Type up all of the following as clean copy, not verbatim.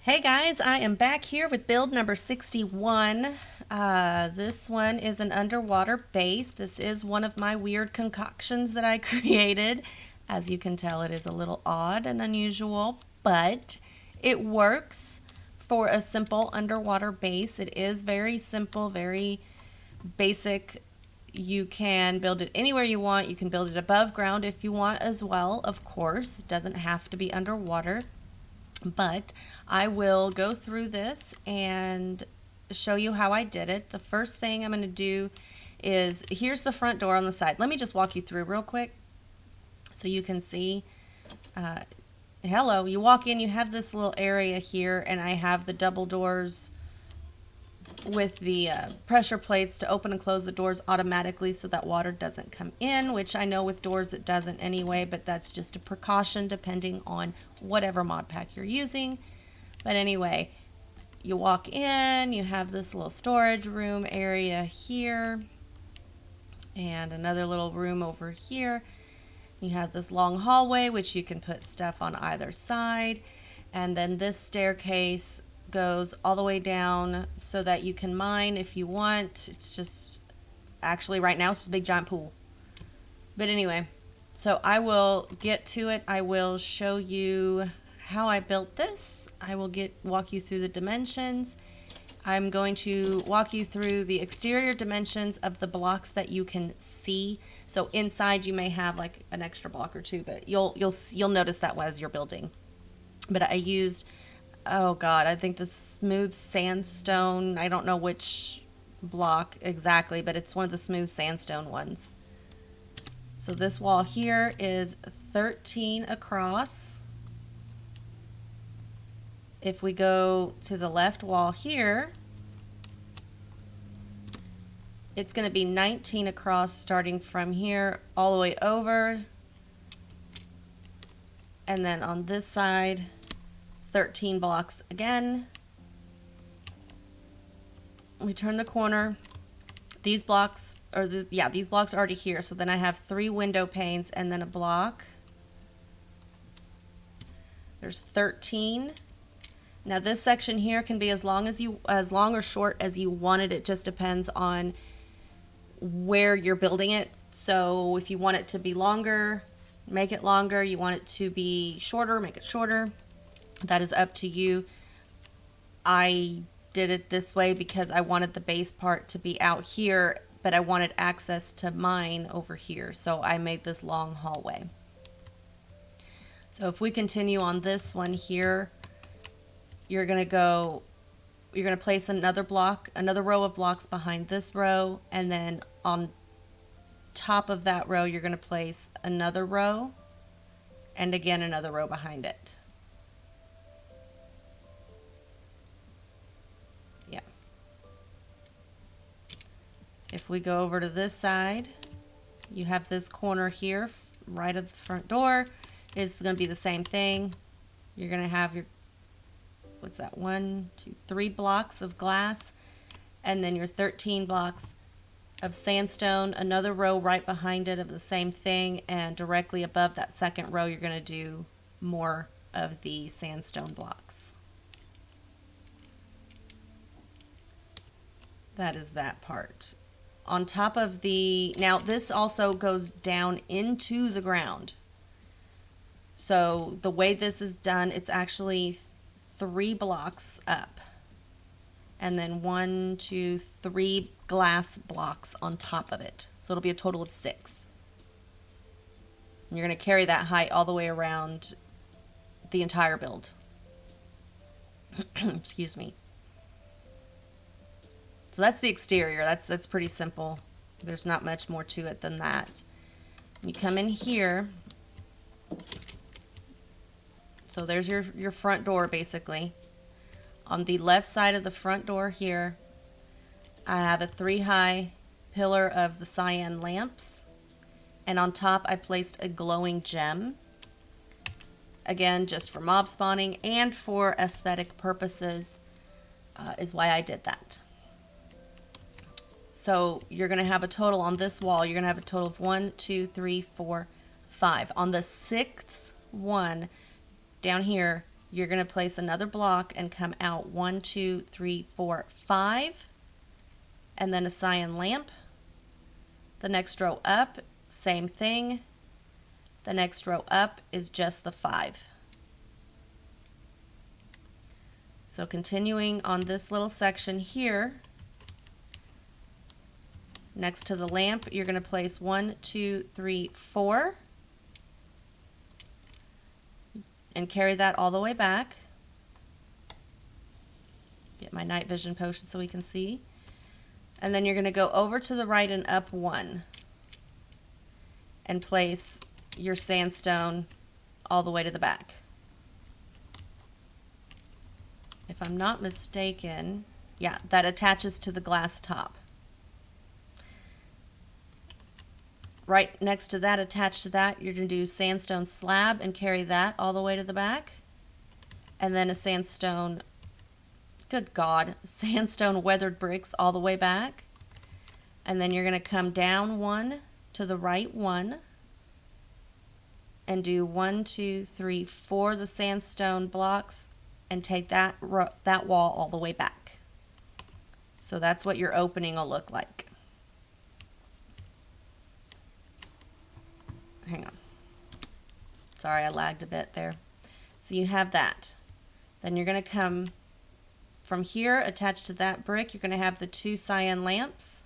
Hey guys, I am back here with build number 61. This one is an underwater base. This is one of my weird concoctions that I created. As you can tell, it is a little odd and unusual, but it works for a simple underwater base. It is very simple, very basic. You can build it anywhere you want. You can build it above ground if you want as well, of course. It doesn't have to be underwater. But I will go through this and show you how I did it. The first thing I'm going to do is, here's the front door on the side. Let me just walk you through real quick so you can see. Hello, you walk in, you have this little area here, and I have the double doors with the pressure plates to open and close the doors automatically so that water doesn't come in, which I know with doors it doesn't anyway, but that's just a precaution depending on whatever mod pack you're using. But anyway, you walk in, you have this little storage room area here and another little room over here. You have this long hallway which you can put stuff on either side, and then this staircase goes all the way down so that you can mine if you want. It's just, actually right now it's just a big giant pool. But anyway, so I will get to it. I will show you how I built this. I will walk you through the dimensions. I'm going to walk you through the exterior dimensions of the blocks that you can see. So inside you may have like an extra block or two, but you'll notice that as you're building. But I used, oh God, I think the smooth sandstone. I don't know which block exactly, but it's one of the smooth sandstone ones. So this wall here is 13 across. If we go to the left wall here, it's going to be 19 across starting from here all the way over. And then on this side, 13 blocks again. We turn the corner. These blocks are these blocks are already here. So then I have 3 window panes and then a block. There's 13. Now this section here can be as long or short as you want it. It just depends on where you're building it. So if you want it to be longer, make it longer. You want it to be shorter, make it shorter. That is up to you. I did it this way because I wanted the base part to be out here, but I wanted access to mine over here. So I made this long hallway. So if we continue on this one here, you're going to place another row of blocks behind this row, and then on top of that row, you're going to place another row, and again another row behind it. Yeah. If we go over to this side, you have this corner here, right of the front door, is going to be the same thing. You're going to have your, what's that, 1, 2, 3 blocks of glass, and then your 13 blocks of sandstone, another row right behind it of the same thing, and directly above that second row you're going to do more of the sandstone blocks. That is that part. On top of now this also goes down into the ground. So the way this is done, it's actually 3 blocks up, and then 1, 2, 3 glass blocks on top of it. So it'll be a total of 6. And you're going to carry that height all the way around the entire build. Excuse me. So that's the exterior. That's pretty simple. There's not much more to it than that. You come in here. So there's your front door basically. On the left side of the front door here, I have a 3-high pillar of the cyan lamps, and on top I placed a glowing gem. Again, just for mob spawning and for aesthetic purposes is why I did that. So you're going to have a total on this wall, you're going to have a total of 1, 2, 3, 4, 5. On the 6th one, down here, you're going to place another block and come out 1, 2, 3, 4, 5, and then a cyan lamp. The next row up, same thing. The next row up is just the 5. So continuing on this little section here, next to the lamp, you're going to place 1, 2, 3, 4, and carry that all the way back. Get my night vision potion so we can see. And then you're going to go over to the right and up 1 and place your sandstone all the way to the back. If I'm not mistaken, yeah, that attaches to the glass top. Right next to that, attached to that, you're going to do sandstone slab and carry that all the way to the back. And then a sandstone, good God, sandstone weathered bricks all the way back. And then you're going to come down 1 to the right 1 and do 1, 2, 3, 4 the sandstone blocks and take that wall all the way back. So that's what your opening will look like. Hang on. Sorry, I lagged a bit there. So you have that. Then you're going to come from here, attached to that brick, you're going to have the 2 cyan lamps.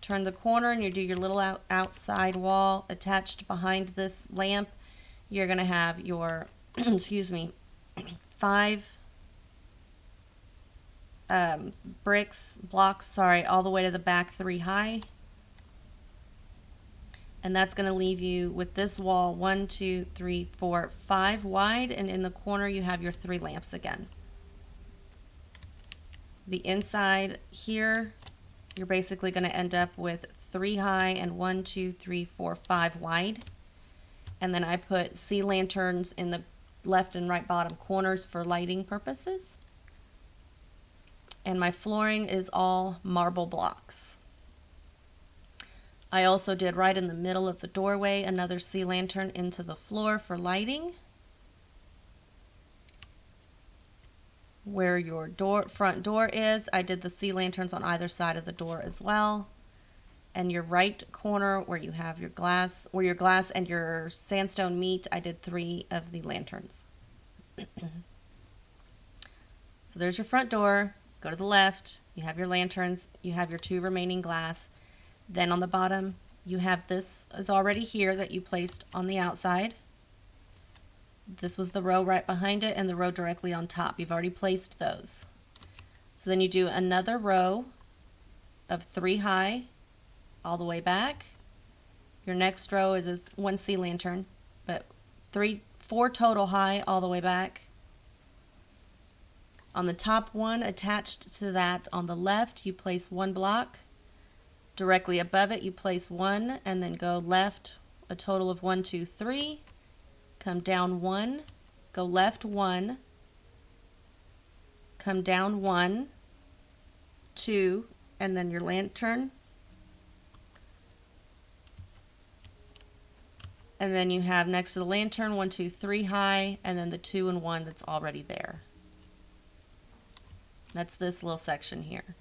Turn the corner and you do your little outside wall attached behind this lamp. You're going to have your, excuse me, 5 blocks, all the way to the back 3 high. And that's going to leave you with this wall 1, 2, 3, 4, 5 wide, and in the corner you have your 3 lamps again. The inside here, you're basically going to end up with 3 high and 1, 2, 3, 4, 5 wide. And then I put sea lanterns in the left and right bottom corners for lighting purposes. And my flooring is all marble blocks. I also did right in the middle of the doorway another sea lantern into the floor for lighting. Where your front door is, I did the sea lanterns on either side of the door as well. And your right corner where you have your glass, where your glass and your sandstone meet, I did 3 of the lanterns. So there's your front door. Go to the left, you have your lanterns, you have your 2 remaining glass. Then on the bottom, you have this is already here that you placed on the outside. This was the row right behind it and the row directly on top. You've already placed those. So then you do another row of 3 high all the way back. Your next row is this 1 sea lantern, but 4 total high all the way back. On the top one attached to that on the left, you place 1 block. Directly above it, you place 1 and then go left a total of 1, 2, 3. Come down 1, go left 1, come down 1, 2, and then your lantern. And then you have next to the lantern 1, 2, 3 high, and then the 2 and 1 that's already there. That's this little section here.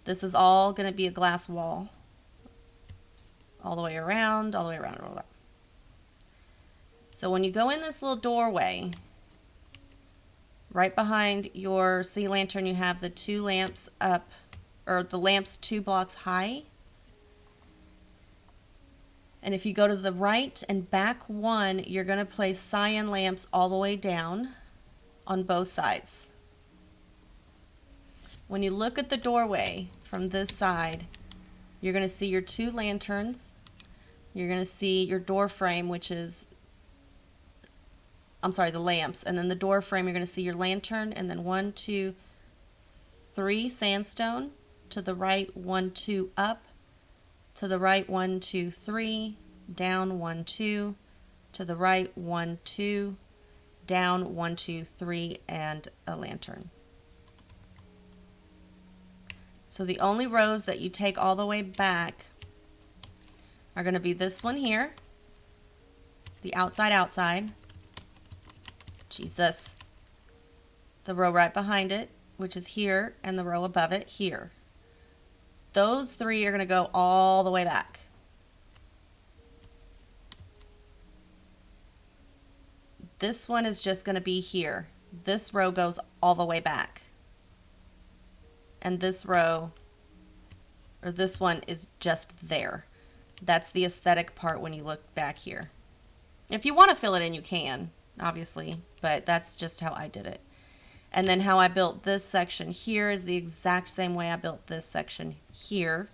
This is all going to be a glass wall. All the way around, all the way around, all the way around. So when you go in this little doorway, right behind your sea lantern, you have the 2 lamps up, or the lamps 2 blocks high. And if you go to the right and back 1, you're going to place cyan lamps all the way down on both sides. When you look at the doorway from this side, you're going to see your 2 lanterns. You're going to see your door frame, which is, the lamps. And then the door frame, you're going to see your lantern, and then 1, 2, 3 sandstone. To the right, 1, 2 up. To the right, 1, 2, 3. Down, 1, 2. To the right, 1, 2. Down, 1, 2, 3, and a lantern. So the only rows that you take all the way back are going to be this one here, the outside, Jesus. The row right behind it, which is here, and the row above it here. Those three are going to go all the way back. This one is just going to be here. This row goes all the way back. And this row, or this one, is just there. That's the aesthetic part when you look back here. If you want to fill it in, you can, obviously, but that's just how I did it. And then how I built this section here is the exact same way I built this section here.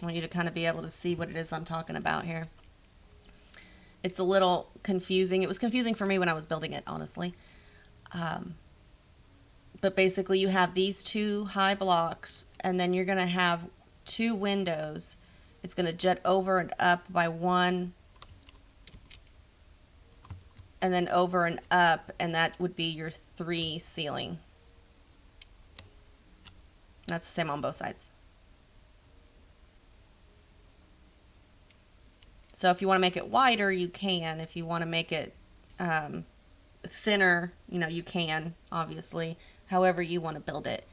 I want you to kind of be able to see what it is I'm talking about here. It's a little confusing. It was confusing for me when I was building it, honestly. But basically you have these two high blocks, and then you're going to have two windows. It's going to jet over and up by one, and then over and up, and that would be your 3 ceiling. That's the same on both sides. So if you want to make it wider, you can. If you want to make it thinner, you know, you can, obviously, however you want to build it.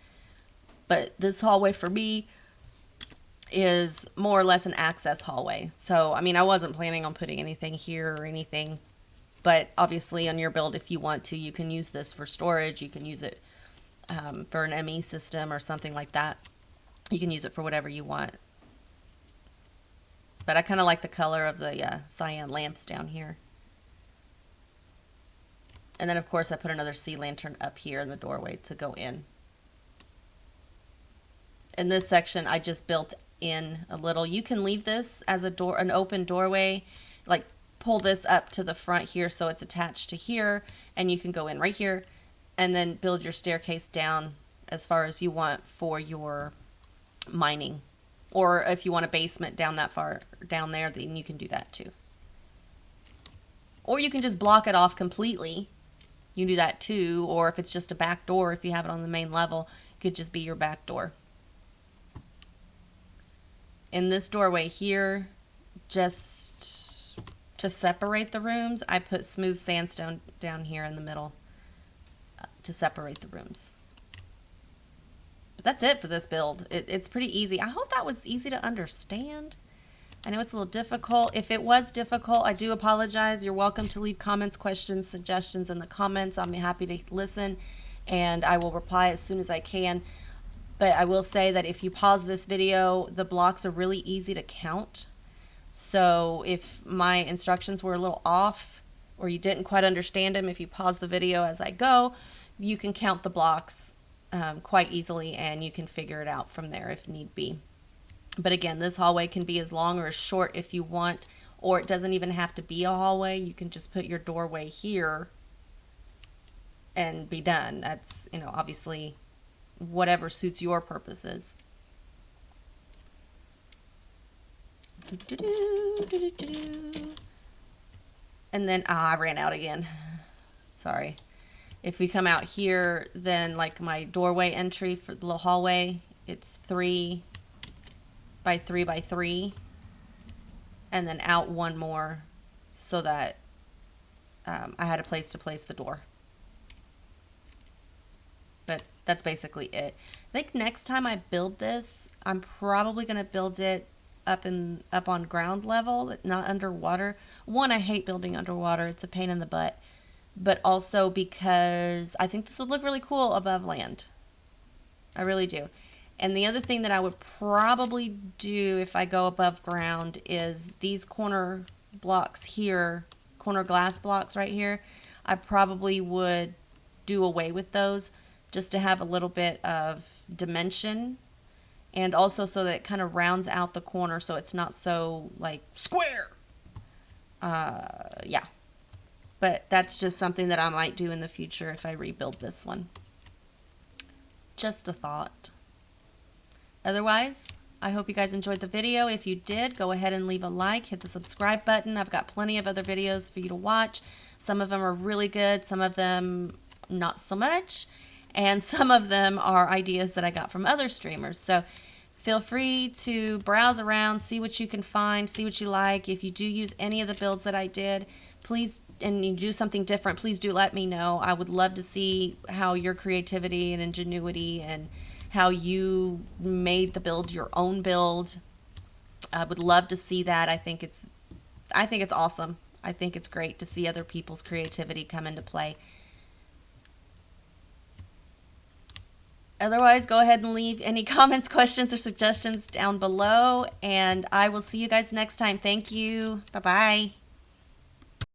But this hallway for me is more or less an access hallway. So, I mean, I wasn't planning on putting anything here or anything, but obviously on your build, if you want to, you can use this for storage. You can use it for an ME system or something like that. You can use it for whatever you want. But I kind of like the color of the cyan lamps down here. And then, of course, I put another sea lantern up here in the doorway to go in. In this section, I just built in a little. You can leave this as a door, an open doorway, like pull this up to the front here so it's attached to here, and you can go in right here and then build your staircase down as far as you want for your mining. Or if you want a basement down that far down there, then you can do that too. Or you can just block it off completely. You can do that too. Or if it's just a back door, if you have it on the main level, it could just be your back door. In this doorway here, just to separate the rooms, I put smooth sandstone down here in the middle to separate the rooms. But that's it for this build. It's pretty easy. I hope that was easy to understand. I know it's a little difficult. If it was difficult, I do apologize. You're welcome to leave comments, questions, suggestions in the comments. I'm happy to listen, and I will reply as soon as I can. But I will say that if you pause this video, the blocks are really easy to count. So if my instructions were a little off or you didn't quite understand them, if you pause the video as I go, you can count the blocks quite easily, and you can figure it out from there if need be. But again, this hallway can be as long or as short if you want, or it doesn't even have to be a hallway. You can just put your doorway here and be done. That's, you know, obviously whatever suits your purposes. And then, I ran out again. Sorry. If we come out here, then like my doorway entry for the little hallway, it's 3 by 3 by 3, and then out one more so that I had a place to place the door. But that's basically it. I think next time I build this, I'm probably going to build it up on ground level, not underwater. One, I hate building underwater. It's a pain in the butt. But also because I think this would look really cool above land. I really do. And the other thing that I would probably do if I go above ground is these corner blocks here, corner glass blocks right here, I probably would do away with those just to have a little bit of dimension, and also so that it kind of rounds out the corner so it's not so like square. Yeah. But that's just something that I might do in the future if I rebuild this one. Just a thought. Otherwise, I hope you guys enjoyed the video. If you did, go ahead and leave a like, hit the subscribe button. I've got plenty of other videos for you to watch. Some of them are really good, some of them not so much, and some of them are ideas that I got from other streamers. So Feel free to browse around, see what you can find, see what you like. If you do use any of the builds that I did, please, and you do something different, please do let me know. I would love to see how your creativity and ingenuity and how you made the build your own build. I would love to see that. I think it's awesome. I think it's great to see other people's creativity come into play. Otherwise, go ahead and leave any comments, questions, or suggestions down below, and I will see you guys next time. Thank you. Bye-bye.